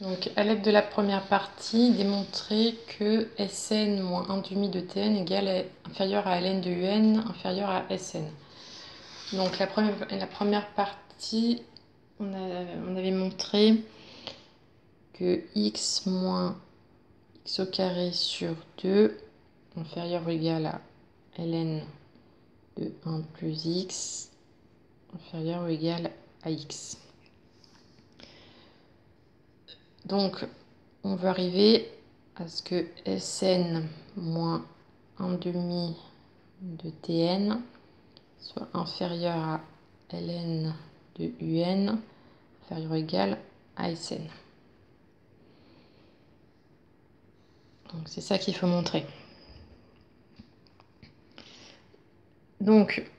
Donc, à l'aide de la première partie, démontrer que Sn moins 1 demi de Tn inférieur à Ln de Un inférieur à Sn. Donc, la première partie, on avait montré que x moins x au carré sur 2 inférieur ou égal à Ln de 1 plus x inférieur ou égal à x. Donc, on veut arriver à ce que Sn moins 1 demi de Tn soit inférieur à Ln de Un inférieur ou égal à Sn. Donc, c'est ça qu'il faut montrer. Donc,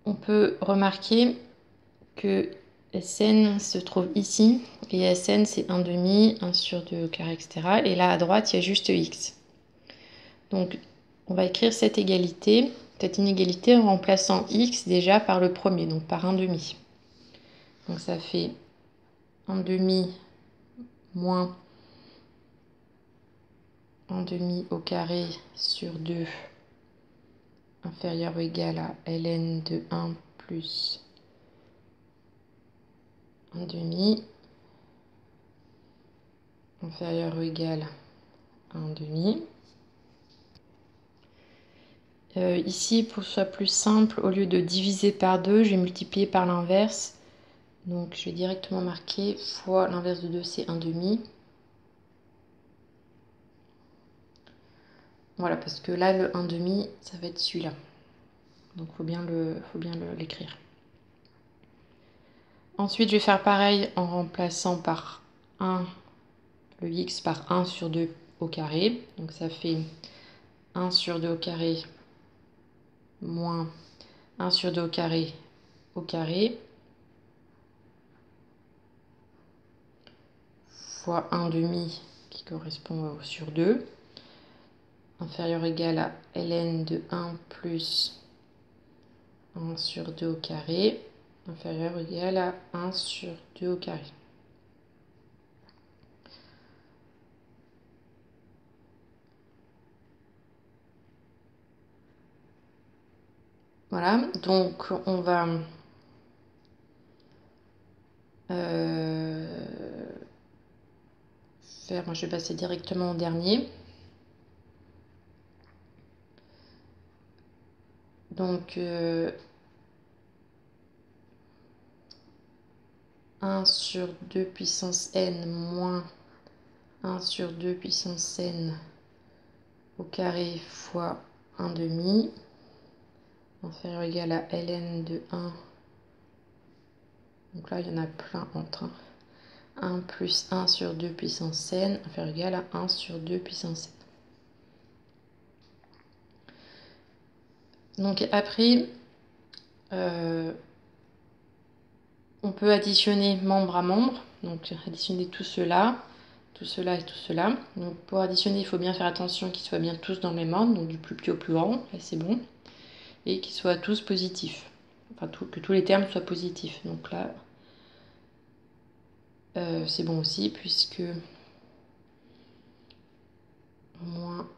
on peut remarquer que Sn se trouve ici, et Sn c'est 1 demi, 1 sur 2 au carré, etc. Et là à droite, il y a juste x. Donc on va écrire cette inégalité en remplaçant x déjà par le premier, donc par 1 demi. Donc ça fait 1 demi moins 1 demi au carré sur 2 inférieur ou égal à Ln de 1 plus 1 demi inférieur ou égal à 1 demi. Ici, pour que ce soit plus simple, au lieu de diviser par 2, je vais multiplier par l'inverse. Donc je vais directement marquer fois l'inverse de 2, c'est 1 demi. Voilà, parce que là, le 1 demi, ça va être celui-là. Donc il faut bien l'écrire. Ensuite, je vais faire pareil en remplaçant par 1 le x par 1 sur 2 au carré. Donc ça fait 1 sur 2 au carré moins 1 sur 2 au carré fois 1 demi qui correspond au sur 2 inférieur ou égal à Ln de 1 plus 1 sur 2 au carré inférieur ou égal à 1 sur 2 au carré. Voilà, donc on va faire, moi je vais passer directement au dernier. Donc 1 sur 2 puissance n moins 1 sur 2 puissance n au carré fois 1 demi inférieur ou égal à Ln de 1. Donc là, il y en a plein entre 1 plus 1 sur 2 puissance n inférieur ou égal à 1 sur 2 puissance n. Donc après, on peut additionner membre à membre. Donc additionner tout cela et tout cela. Donc pour additionner, il faut bien faire attention qu'ils soient bien tous dans le même ordre, donc du plus petit au plus grand, là c'est bon. Et qu'ils soient tous positifs. Enfin, que tous les termes soient positifs. Donc là, c'est bon aussi, puisque moins...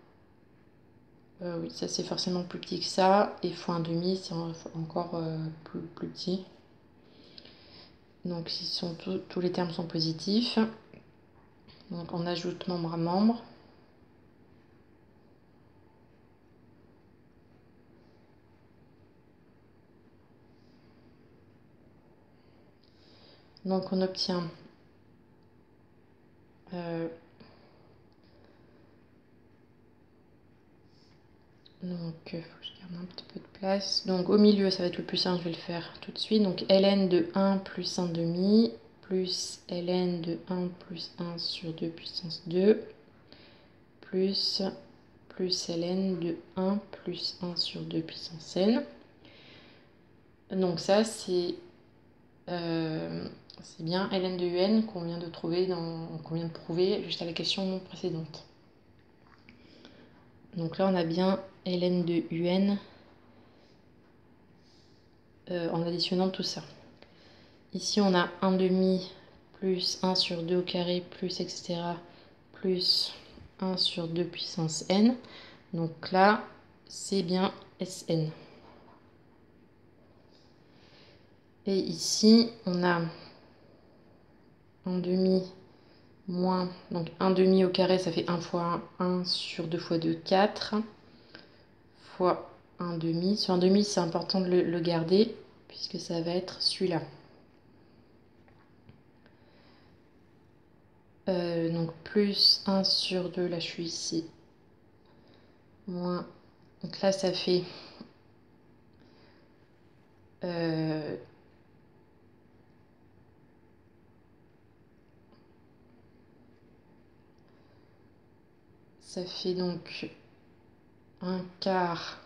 oui, ça c'est forcément plus petit que ça. Et fois 1,5, c'est encore plus petit. Donc si tous les termes sont positifs. Donc on ajoute membre à membre. Donc on obtient donc faut que je garde un petit peu de place. Donc au milieu, ça va être le plus simple, je vais le faire tout de suite. Donc Ln de 1 plus 1 demi plus Ln de 1 plus 1 sur 2 puissance 2 plus Ln de 1 plus 1 sur 2 puissance n. Donc ça, c'est bien Ln de Un qu'on vient de trouver, qu'on vient de prouver juste à la question précédente. Donc là, on a bien Ln de Un en additionnant tout ça. Ici, on a 1 demi plus 1 sur 2 au carré plus etc. plus 1 sur 2 puissance n. Donc là, c'est bien Sn. Et ici, on a 1 demi moins, donc 1 demi au carré, ça fait 1 fois 1, 1 sur 2 fois 2, 4, fois 1 demi. Sur 1 demi, c'est important de le garder, puisque ça va être celui-là. Donc plus 1 sur 2, là je suis ici, moins, donc là ça fait donc un quart.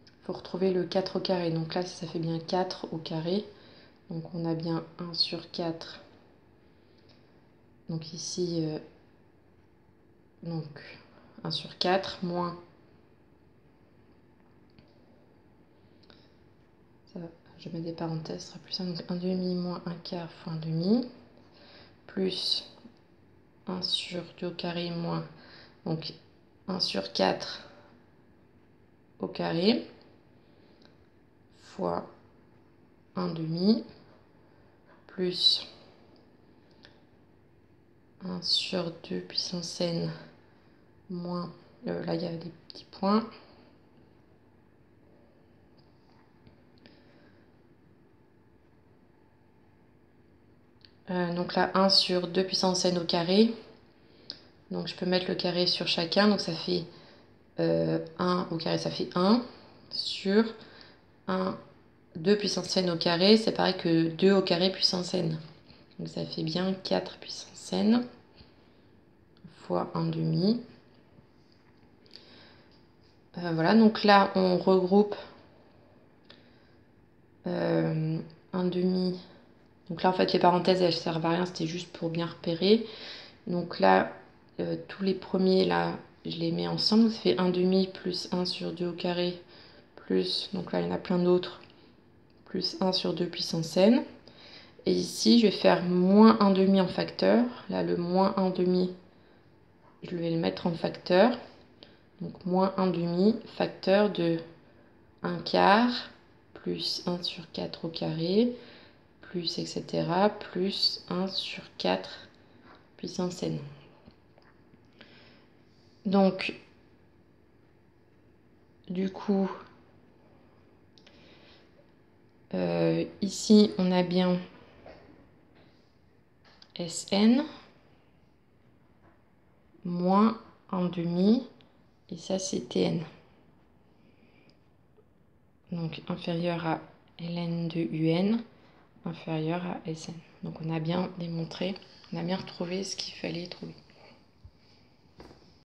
Il faut retrouver le 4 au carré, donc là ça fait bien 4 au carré, donc on a bien 1 sur 4, donc ici donc 1 sur 4 moins, ça, je mets des parenthèses, ça sera plus simple, donc 1 demi moins 1 quart fois 1 demi, plus 1 sur 2 au carré moins, donc 1 sur 4 au carré, fois 1 demi, plus 1 sur 2 puissance n, moins, là il y a des petits points, donc là 1 sur 2 puissance n au carré, donc je peux mettre le carré sur chacun, donc ça fait 1 au carré, ça fait 1 sur 1, 2 puissance n au carré, c'est pareil que 2 au carré puissance n, donc ça fait bien 4 puissance n fois 1 demi. Voilà, donc là on regroupe 1 demi. Donc là en fait les parenthèses elles servent à rien, c'était juste pour bien repérer. Donc là tous les premiers là je les mets ensemble, ça fait 1 demi plus 1 sur 2 au carré plus, donc là il y en a plein d'autres, plus 1 sur 2 puissance n. Et ici je vais faire moins 1 demi en facteur. Là le moins 1 demi je vais le mettre en facteur. Donc moins 1 demi facteur de 1 quart plus 1 sur 4 au carré plus etc. plus 1 sur 4 puissance n. Donc du coup ici on a bien Sn moins 1 demi et ça c'est Tn. Donc inférieur à ln de un inférieur à Sn. Donc on a bien démontré, on a bien retrouvé ce qu'il fallait trouver.